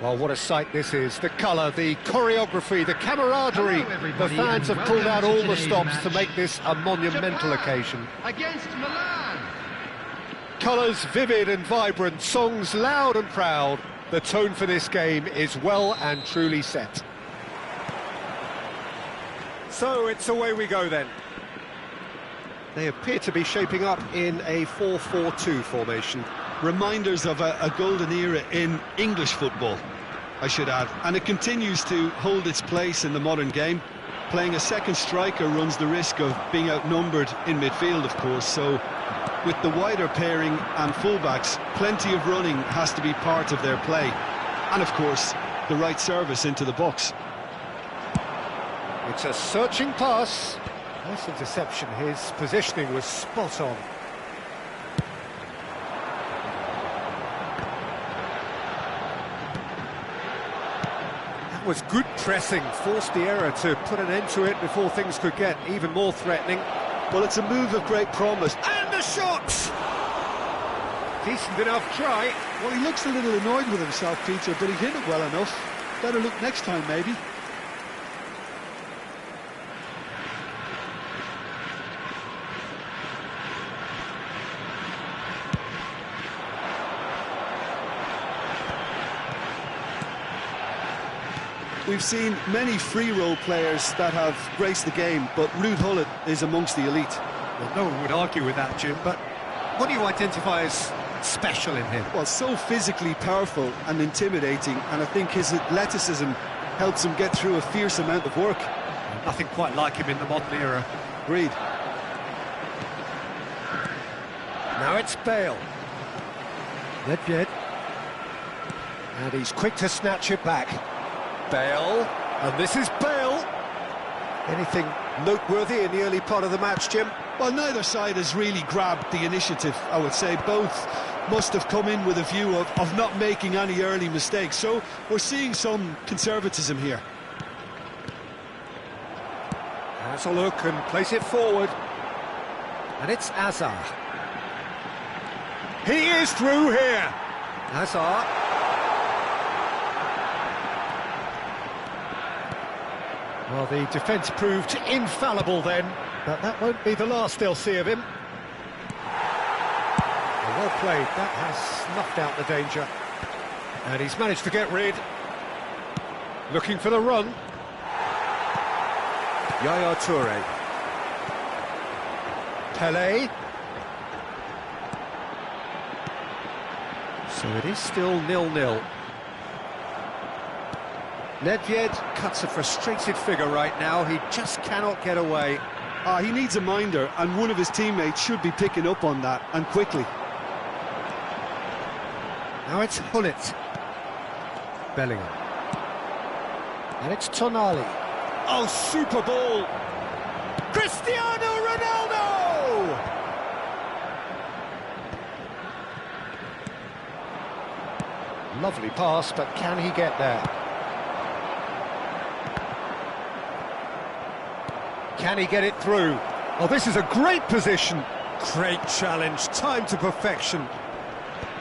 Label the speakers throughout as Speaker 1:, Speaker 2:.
Speaker 1: Well, what a sight this is. The colour, the choreography, the camaraderie. The fans have pulled out all the stops to make this a monumental occasion.
Speaker 2: Against Milan.
Speaker 1: Colours vivid and vibrant, songs loud and proud. The tone for this game is well and truly set. So it's away we go then. They appear to be shaping up in a 4-4-2 formation.
Speaker 3: Reminders of a golden era in English football, I should add. And it continues to hold its place in the modern game. Playing a second striker runs the risk of being outnumbered in midfield, of course, so with the wider pairing and fullbacks, plenty of running has to be part of their play. And, of course, the right service into the box.
Speaker 1: It's a searching pass. Nice interception. His positioning was spot on. That was good pressing. Forced the error to put an end to it before things could get even more threatening.
Speaker 3: Well, it's a move of great promise.
Speaker 1: And the shot! Decent enough try.
Speaker 3: Well, he looks a little annoyed with himself, Peter, but he hit it well enough. Better look next time, maybe. We've seen many free role players that have graced the game, but Ruud Gullit is amongst the elite.
Speaker 1: Well, no one would argue with that, Jim, but what do you identify as special in him?
Speaker 3: Well, so physically powerful and intimidating, and I think his athleticism helps him get through a fierce amount of work.
Speaker 1: Nothing quite like him in the modern era.
Speaker 3: Agreed.
Speaker 1: Now it's Bale. Nedved. And he's quick to snatch it back. Bale, and this is Bale. Anything noteworthy in the early part of the match, Jim?
Speaker 3: Well, neither side has really grabbed the initiative, I would say. Both must have come in with a view of not making any early mistakes, so we're seeing some conservatism here.
Speaker 1: Has a look and place it forward. And it's Hazard. He is through here. Hazard. Well, the defence proved infallible then, but that won't be the last they'll see of him. Well played, that has snuffed out the danger. And he's managed to get rid. Looking for the run. Yaya Toure. Pelé. So it is still 0-0. Nedved cuts a frustrated figure right now. He just cannot get away.
Speaker 3: He needs a minder, and one of his teammates should be picking up on that, and quickly.
Speaker 1: Now it's Gullit. Bellingham. And it's Tonali. Oh, super ball! Cristiano Ronaldo! Lovely pass, but can he get there? Can he get it through? Oh, this is a great position. Great challenge, time to perfection.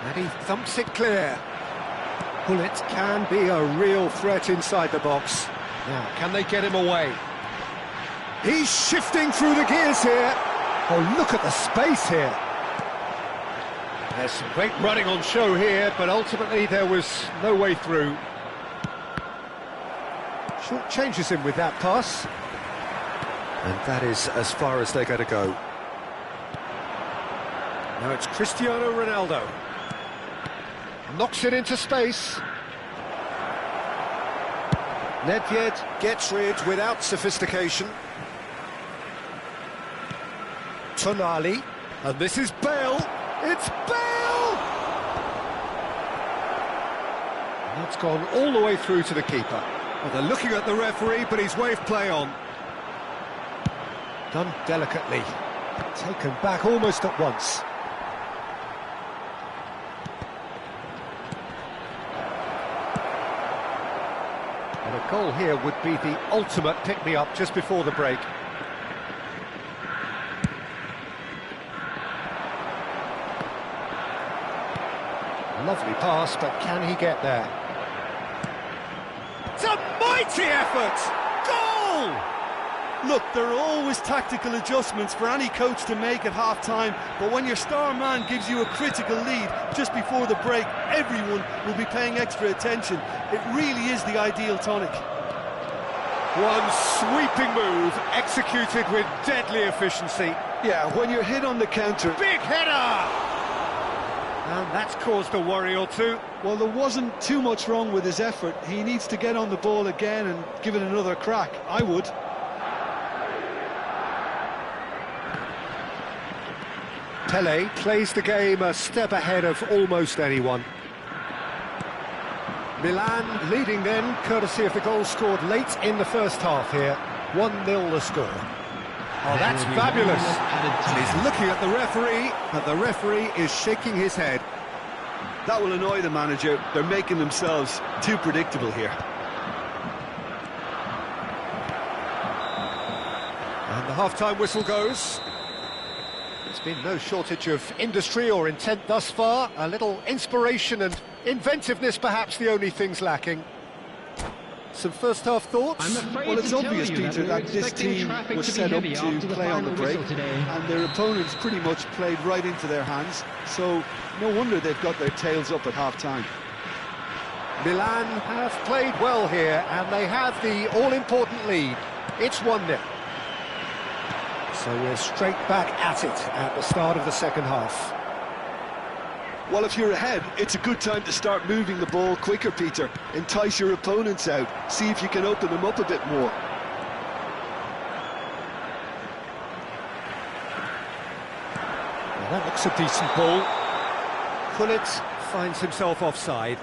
Speaker 1: And he thumps it clear. Gullit can be a real threat inside the box. Now, can they get him away? He's shifting through the gears here. Oh, look at the space here. There's some great running on show here, but ultimately there was no way through. Short changes him with that pass. And that is as far as they're going to go. Now it's Cristiano Ronaldo. Knocks it into space. Nedved gets rid without sophistication. Tonali. And this is Bale. It's Bale! And that's gone all the way through to the keeper. Well, they're looking at the referee, but he's waved play on. Done delicately, taken back almost at once. And a goal here would be the ultimate pick-me-up just before the break. Lovely pass, but can he get there? It's a mighty effort! Goal!
Speaker 3: Look, there are always tactical adjustments for any coach to make at half-time, but when your star man gives you a critical lead just before the break, everyone will be paying extra attention. It really is the ideal tonic.
Speaker 1: One sweeping move, executed with deadly efficiency.
Speaker 3: Yeah, when you're hit on the counter...
Speaker 1: Big header! And that's caused a worry or two.
Speaker 3: Well, there wasn't too much wrong with his effort. He needs to get on the ball again and give it another crack. I would.
Speaker 1: Pele plays the game a step ahead of almost anyone. Milan leading then, courtesy of the goal scored late in the first half here. 1-0 the score. Oh, that's fabulous. And he's looking at the referee, but the referee is shaking his head.
Speaker 3: That will annoy the manager. They're making themselves too predictable here.
Speaker 1: And the half-time whistle goes. There's been no shortage of industry or intent thus far. A little inspiration and inventiveness, perhaps the only things lacking. Some first-half thoughts?
Speaker 3: Well, it's obvious, Peter, that this team was set up to play on the break, and their opponents pretty much played right into their hands, so no wonder they've got their tails up at half-time.
Speaker 1: Milan have played well here, and they have the all-important lead. It's 1-0. So we're straight back at it at the start of the second half.
Speaker 3: Well, if you're ahead, it's a good time to start moving the ball quicker, Peter. Entice your opponents out. See if you can open them up a bit more.
Speaker 1: Well, that looks a decent ball. Gullit finds himself offside.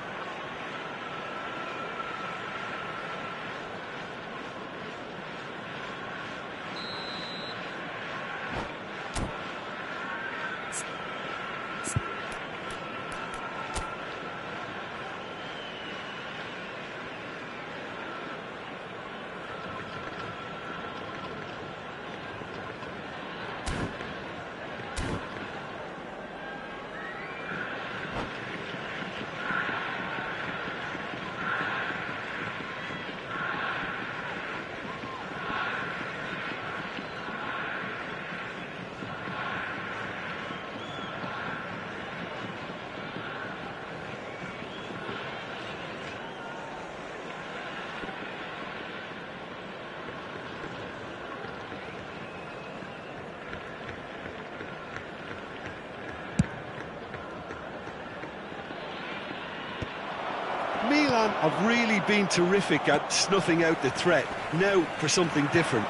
Speaker 3: Milan have really been terrific at snuffing out the threat. Now for something different.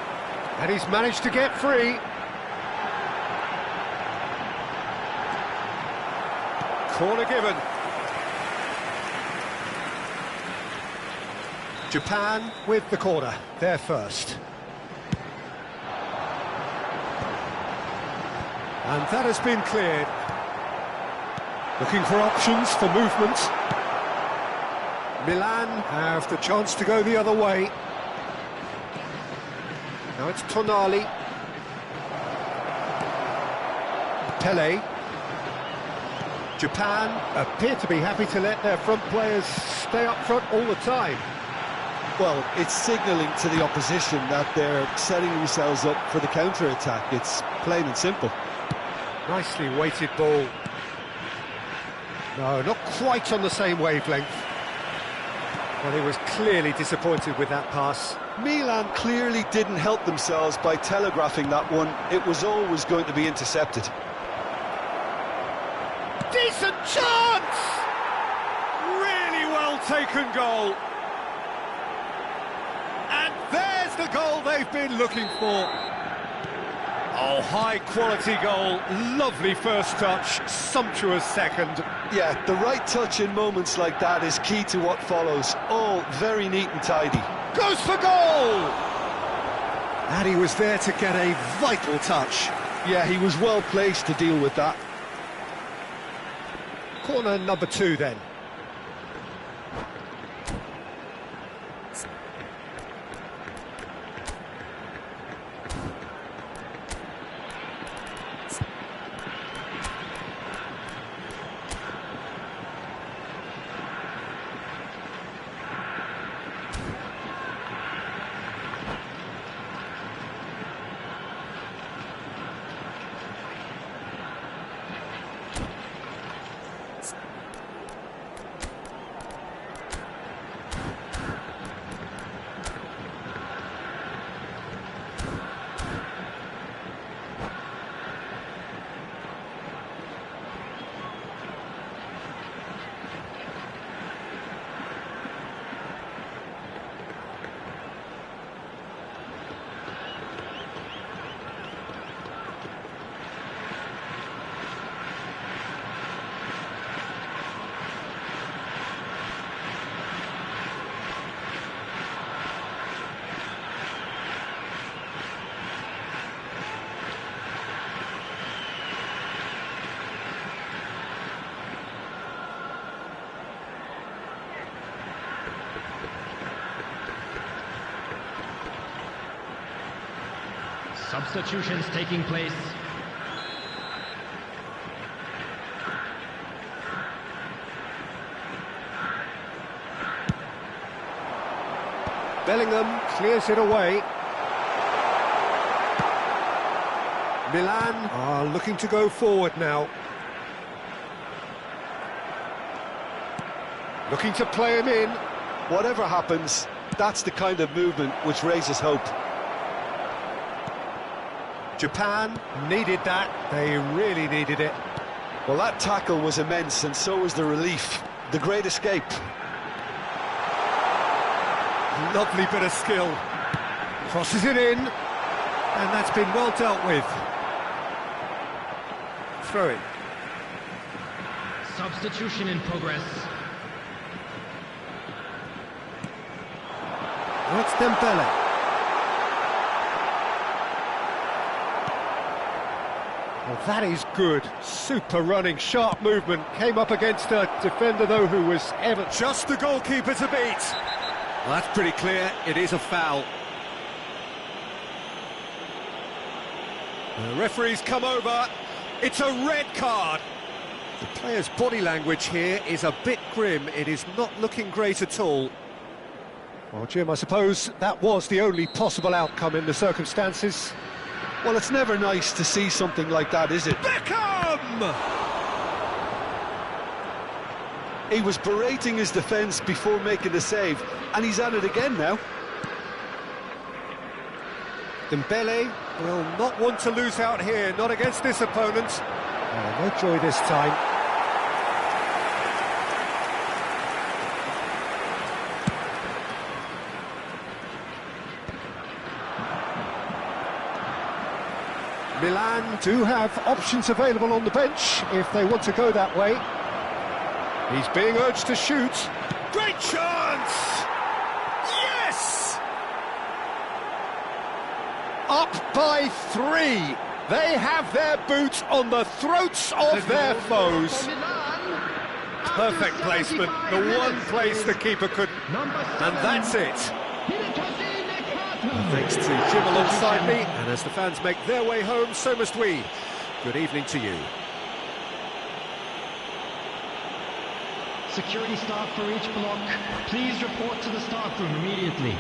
Speaker 1: And he's managed to get free. Corner given. Japan with the corner, they're first. And that has been cleared. Looking for options for movement. Milan have the chance to go the other way. Now it's Tonali. Pele. Japan appear to be happy to let their front players stay up front all the time.
Speaker 3: Well, it's signalling to the opposition that they're setting themselves up for the counter-attack. It's plain and simple.
Speaker 1: Nicely weighted ball. No, not quite on the same wavelength. Well, he was clearly disappointed with that pass.
Speaker 3: Milan clearly didn't help themselves by telegraphing that one. It was always going to be intercepted.
Speaker 1: Decent chance! Really well taken goal. And there's the goal they've been looking for. Oh, high-quality goal. Lovely first touch, sumptuous second.
Speaker 3: Yeah, the right touch in moments like that is key to what follows. All very neat and tidy.
Speaker 1: Goes for goal! And he was there to get a vital touch.
Speaker 3: Yeah, he was well placed to deal with that.
Speaker 1: Corner number 2 then.
Speaker 2: Substitutions taking place.
Speaker 1: Bellingham clears it away. Milan are looking to go forward now. Looking to play him in.
Speaker 3: Whatever happens, that's the kind of movement which raises hope.
Speaker 1: Japan needed that. They really needed it.
Speaker 3: Well, that tackle was immense, and so was the relief. The great escape.
Speaker 1: Lovely bit of skill. Crosses it in. And that's been well dealt with. Throw it.
Speaker 2: Substitution in progress.
Speaker 1: That's Dembele. Well, that is good. Super running, sharp movement. Came up against a defender, though, who was ever... Just the goalkeeper to beat. Well, that's pretty clear. It is a foul. The referee's come over. It's a red card. The player's body language here is a bit grim. It is not looking great at all. Well, Jim, I suppose that was the only possible outcome in the circumstances.
Speaker 3: Well, it's never nice to see something like that, is it?
Speaker 1: Beckham!
Speaker 3: He was berating his defence before making the save, and he's at it again now.
Speaker 1: Dembele will not want to lose out here, not against this opponent. Oh, no joy this time. Milan do have options available on the bench if they want to go that way. He's being urged to shoot. Great chance! Yes! Up by 3. They have their boot on the throats of their foes. Perfect placement, the one place the keeper couldn't. And that's it. Thanks to Jim alongside me, and as the fans make their way home, so must we. Good evening to you.
Speaker 2: Security staff for each block, please report to the staff room immediately.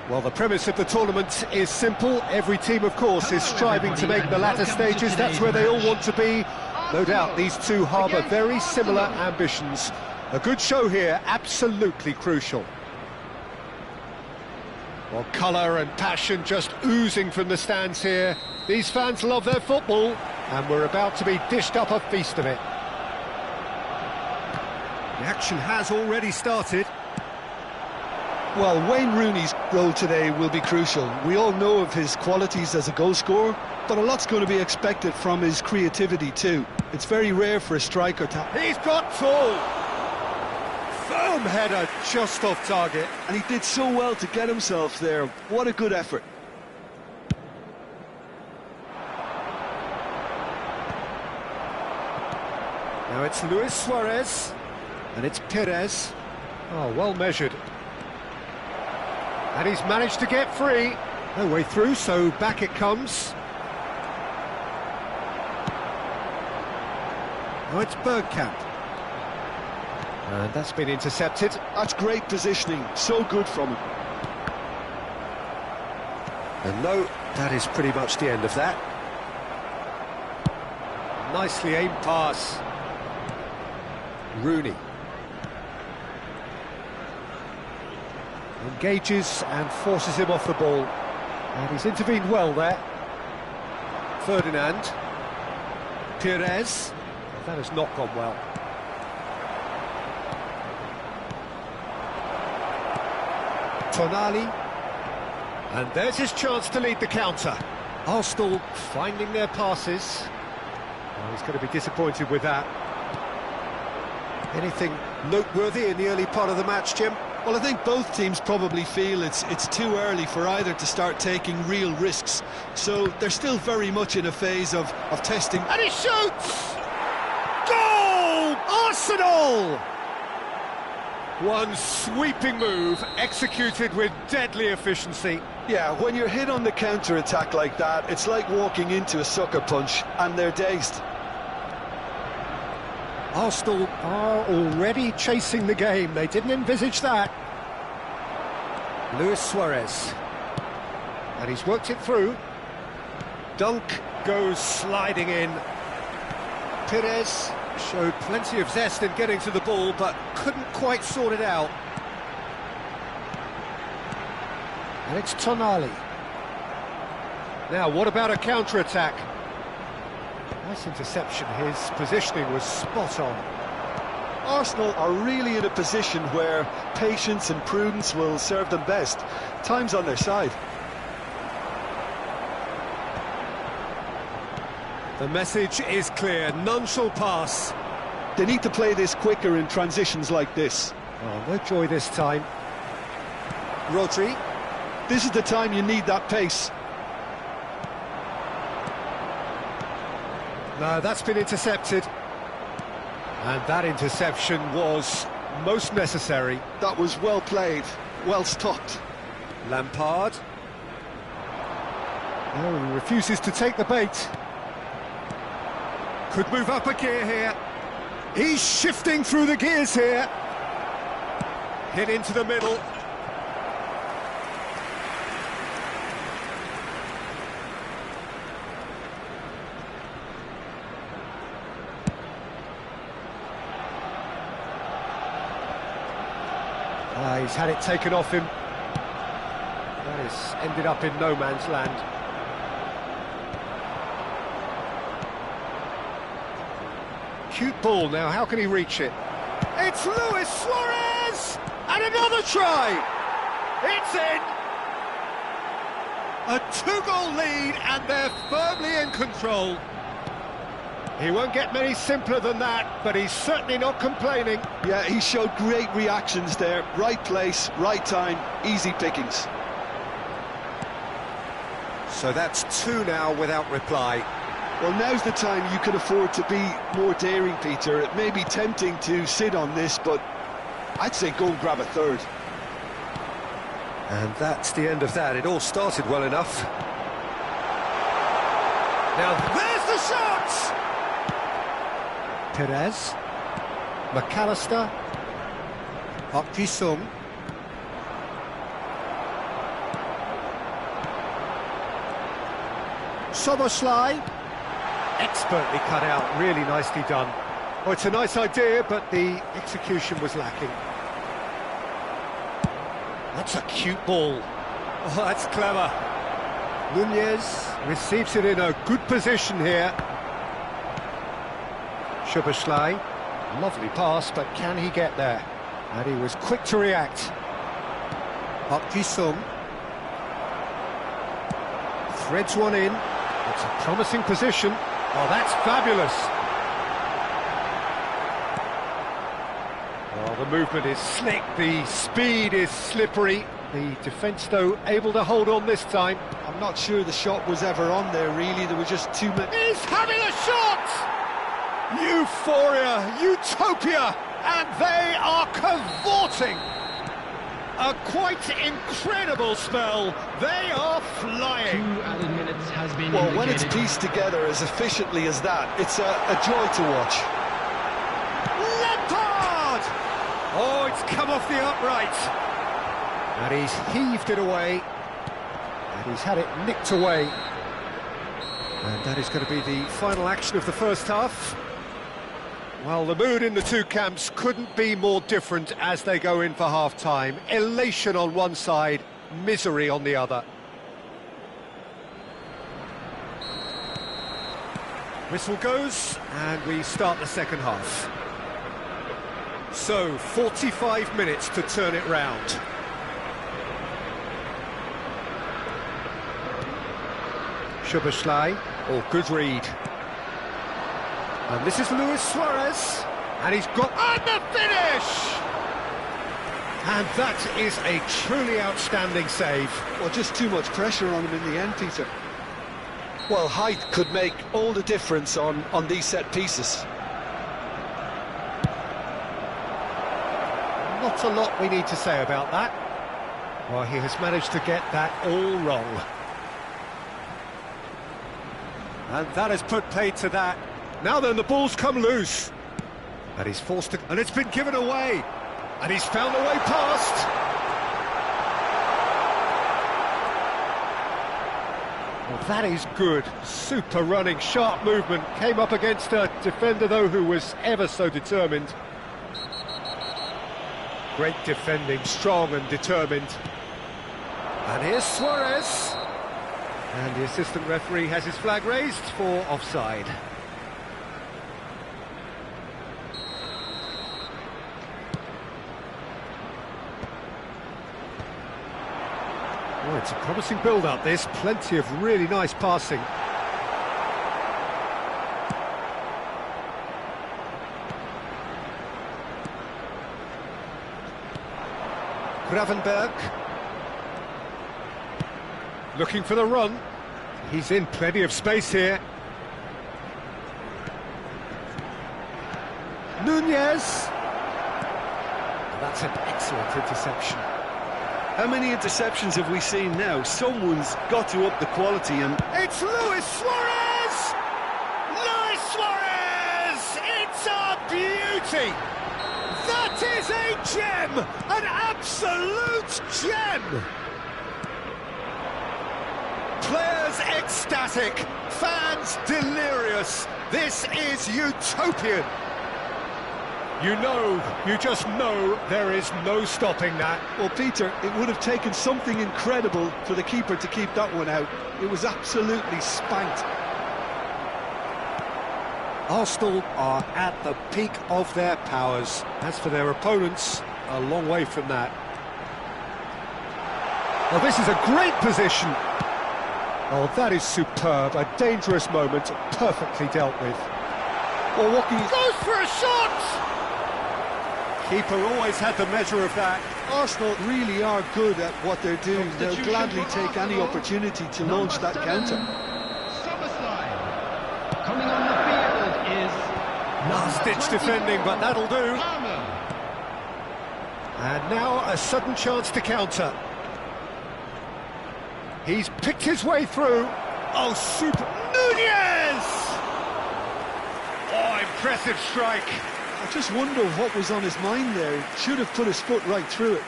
Speaker 1: Well, the premise of the tournament is simple. Every team, of course, is striving to make the latter stages. That's where they all want to be. No doubt these two harbour very similar ambitions. A good show here, absolutely crucial. Well, colour and passion just oozing from the stands here. These fans love their football, and we're about to be dished up a feast of it. The action has already started.
Speaker 3: Well, Wayne Rooney's role today will be crucial. We all know of his qualities as a goalscorer, but a lot's going to be expected from his creativity too. It's very rare for a striker to...
Speaker 1: He's got full! Firm header, just off target.
Speaker 3: And he did so well to get himself there. What a good effort.
Speaker 1: Now it's Luis Suarez, and it's Perez. Oh, well measured. And he's managed to get free. No way through, so back it comes. Now it's Bergkamp. And that's been intercepted.
Speaker 3: That's great positioning, so good from him.
Speaker 1: And no, that is pretty much the end of that. Nicely aimed pass. Rooney. Engages and forces him off the ball. And he's intervened well there. Ferdinand. Perez. That has not gone well. Tonali. And there's his chance to lead the counter. Arsenal finding their passes. Oh, he's going to be disappointed with that. Anything noteworthy in the early part of the match, Jim?
Speaker 3: Well, I think both teams probably feel it's too early for either to start taking real risks. So they're still very much in a phase of testing.
Speaker 1: And he shoots! Goal! Arsenal! One sweeping move, executed with deadly efficiency.
Speaker 3: Yeah, when you're hit on the counter-attack like that, it's like walking into a sucker punch, and they're dazed.
Speaker 1: Arsenal are already chasing the game. They didn't envisage that. Luis Suarez. And he's worked it through. Dunk goes sliding in. Perez showed plenty of zest in getting to the ball, but couldn't quite sort it out. And it's Tonali. Now, what about a counter-attack? Nice interception. His positioning was spot on.
Speaker 3: Arsenal are really in a position where patience and prudence will serve them best. Time's on their side.
Speaker 1: The message is clear, none shall pass.
Speaker 3: They need to play this quicker in transitions like this.
Speaker 1: Oh, no joy this time. Rodri.
Speaker 3: This is the time you need that pace.
Speaker 1: No, that's been intercepted. And that interception was most necessary.
Speaker 3: That was well played, well stopped.
Speaker 1: Lampard. No, he refuses to take the bait. Could move up a gear here. He's shifting through the gears here. Hit into the middle. He's had it taken off him. That has ended up in no man's land. Cute ball now, how can he reach it? It's Luis Suarez! And another try! It's in! A two-goal lead and they're firmly in control. He won't get many simpler than that, but he's certainly not complaining.
Speaker 3: Yeah, he showed great reactions there. Right place, right time, easy pickings.
Speaker 1: So that's two now without reply.
Speaker 3: Well, now's the time you can afford to be more daring, Peter. It may be tempting to sit on this, but I'd say go and grab a third.
Speaker 1: And that's the end of that. It all started well enough. Now, there's the shot! Perez, McAllister, Park Ji-sung. Soboslai. Expertly cut out, really nicely done. Oh, it's a nice idea, but the execution was lacking. That's a cute ball. Oh, that's clever. Nunez receives it in a good position here. Soboslai. Lovely pass, but can he get there? And he was quick to react. Park Ji-sung. Threads one in. It's a promising position. Oh, that's fabulous. Well, the movement is slick, the speed is slippery. The defence, though, able to hold on this time.
Speaker 3: I'm not sure the shot was ever on there, really. There were just too many...
Speaker 1: He's having a shot! Euphoria, utopia, and they are cavorting. A quite incredible spell. They are flying.
Speaker 2: 2 added minutes has been
Speaker 3: Well,
Speaker 2: indicated.
Speaker 3: when it's pieced together as efficiently as that, it's a joy to watch.
Speaker 1: Lampard! Oh, it's come off the upright. And he's heaved it away. And he's had it nicked away. And that is going to be the final action of the first half. Well, the mood in the two camps couldn't be more different as they go in for half-time. Elation on one side, misery on the other. Whistle goes, and we start the second half. So, 45 minutes to turn it round. Soboslai, oh, good read. And this is Luis Suarez, and he's got... And the finish! And that is a truly outstanding save.
Speaker 3: Well, just too much pressure on him in the end, Peter. Well, height could make all the difference on these set pieces.
Speaker 1: Not a lot we need to say about that. Well, he has managed to get that all wrong. And that has put paid to that. Now then, the ball's come loose. And he's forced to... And it's been given away. And he's found a way past. Well, that is good. Super running, sharp movement. Came up against a defender, though, who was ever so determined. Great defending, strong and determined. And here's Suarez. And the assistant referee has his flag raised for offside. Oh, it's a promising build-up, this. Plenty of really nice passing. Gravenberg. Looking for the run. He's in plenty of space here. Nunez. That's an excellent interception.
Speaker 3: How many interceptions have we seen now? Someone's got to up the quality and...
Speaker 1: It's Luis Suarez! Luis Suarez! It's a beauty! That is a gem! An absolute gem! Players ecstatic, fans delirious. This is utopian. You just know there is no stopping that.
Speaker 3: Well, Peter, it would have taken something incredible for the keeper to keep that one out. It was absolutely spanked.
Speaker 1: Arsenal are at the peak of their powers. As for their opponents, a long way from that. Well, this is a great position. Oh, that is superb. A dangerous moment, perfectly dealt with.
Speaker 3: Well, what can you...
Speaker 1: Goes for a shot! Keeper always had the measure of that.
Speaker 3: Arsenal really are good at what they're doing. They'll gladly take any opportunity to launch that counter.
Speaker 2: Coming on the field is...
Speaker 1: Last-ditch defending, but that'll do. And now a sudden chance to counter. He's picked his way through. Oh, super... Nunez! Oh, impressive strike.
Speaker 3: I just wonder what was on his mind there. He should have put his foot right through it.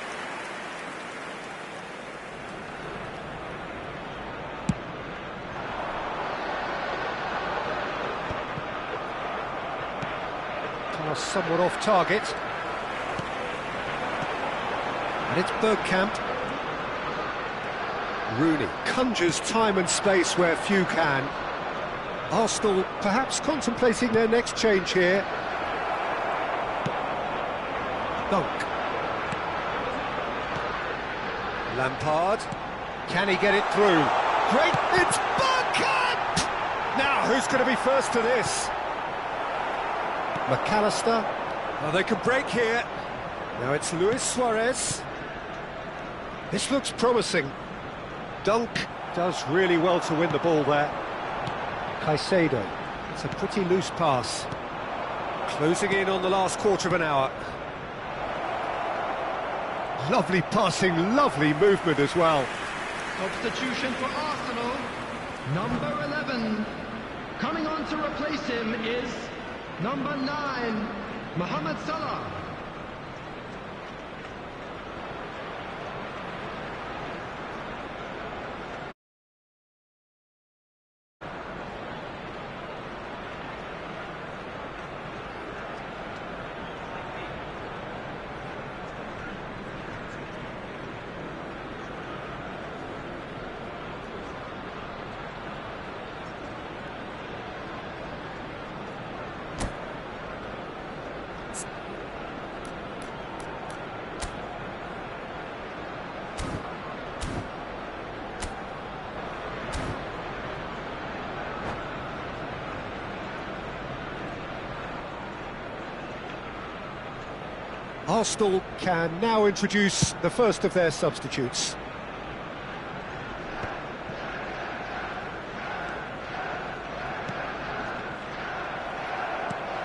Speaker 1: Now somewhat off target. And it's Bergkamp. Rooney conjures time and space where few can. Arsenal perhaps contemplating their next change here. Dunk. Lampard. Can he get it through? Great, it's Bergkamp! Now, who's going to be first to this? McAllister. Oh, they can break here. Now it's Luis Suarez. This looks promising. Dunk does really well to win the ball there. Caicedo. It's a pretty loose pass. Closing in on the last quarter of an hour. Lovely passing, lovely movement as well.
Speaker 2: Substitution for Arsenal, number 11. Coming on to replace him is number 9, Mohamed Salah.
Speaker 1: Arsenal can now introduce the first of their substitutes.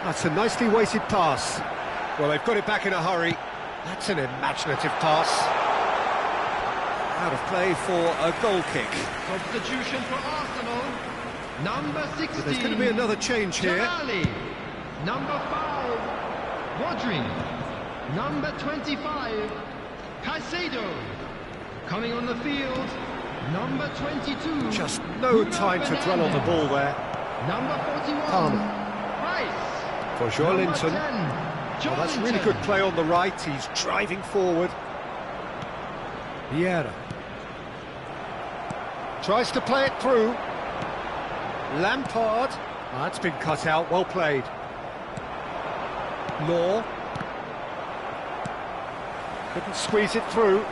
Speaker 1: That's a nicely weighted pass. Well, they've got it back in a hurry. That's an imaginative pass. Out of play for a goal kick.
Speaker 2: Substitution for Arsenal, number 16.
Speaker 1: There's going to be another change here.
Speaker 2: Tonali. Number 5, Rodri. Number 25, Caicedo. Coming on the field, number 22.
Speaker 1: Just no time to dwell on the ball there.
Speaker 2: Number 41,
Speaker 1: Palmer.
Speaker 2: Rice.
Speaker 1: For Joelinton.
Speaker 2: Well,
Speaker 1: that's really good play on the right. He's driving forward. Vieira. Tries to play it through. Lampard. Oh, that's been cut out. Well played. Law. Couldn't squeeze it through.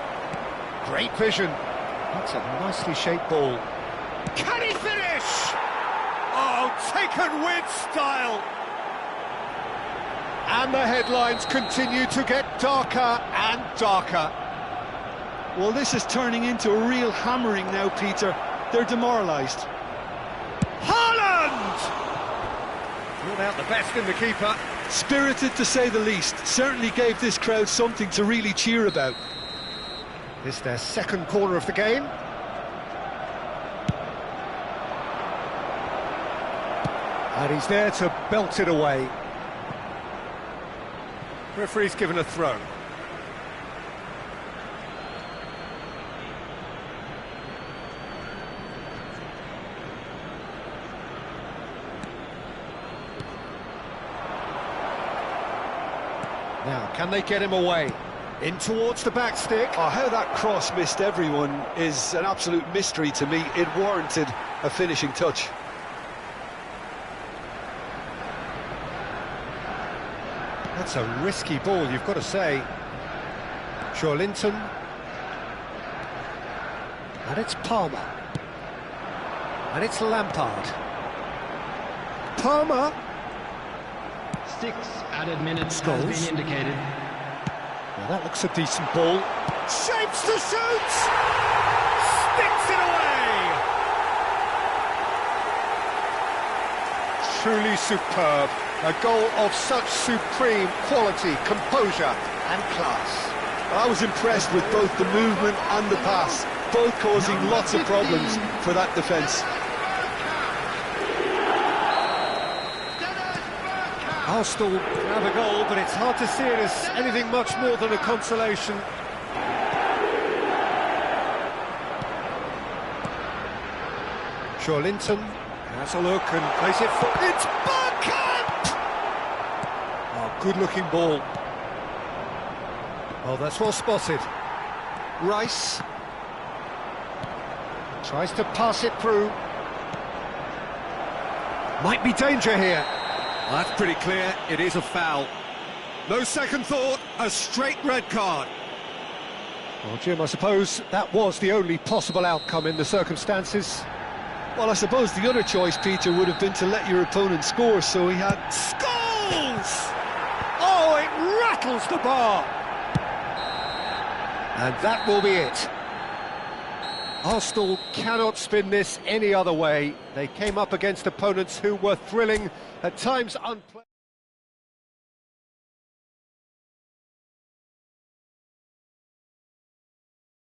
Speaker 1: Great vision. That's a nicely shaped ball. Can he finish? Oh, taken with style. And the headlines continue to get darker and darker.
Speaker 3: Well, this is turning into a real hammering now, Peter. They're demoralised.
Speaker 1: Haaland! Not out the best in the keeper.
Speaker 3: Spirited, to say the least. Certainly gave this crowd something to really cheer about.
Speaker 1: This is their second corner of the game. And he's there to belt it away. Referee's given a throw. Now, can they get him away? In towards the back stick.
Speaker 3: Oh, how that cross missed everyone is an absolute mystery to me. It warranted a finishing touch.
Speaker 1: That's a risky ball, you've got to say. Joelinton. And it's Palmer. And it's Lampard. Palmer.
Speaker 2: 6 added minutes
Speaker 1: Scholes.
Speaker 2: has been indicated.
Speaker 1: Well, that looks a decent ball. Shapes to shoot! Sticks it away! Truly superb. A goal of such supreme quality, composure and class.
Speaker 3: I was impressed with both the movement and the pass, both causing lots of problems for that defence.
Speaker 1: Arsenal have a goal, but it's hard to see it as anything much more than a consolation. Joelinton has a look and plays it for... It's Bergkamp! Oh, Good-looking ball. Oh, that's well spotted. Rice tries to pass it through. Might be danger here.
Speaker 4: Well, that's pretty clear. It is a foul. No second thought, a straight red card.
Speaker 1: Well, Jim, I suppose that was the only possible outcome in the circumstances.
Speaker 3: Well, I suppose the other choice, Peter, would have been to let your opponent score, so he had...
Speaker 1: Scores! Oh, it rattles the bar! And that will be it. Arsenal cannot spin this any other way. They came up against opponents who were thrilling, at times unpleasant.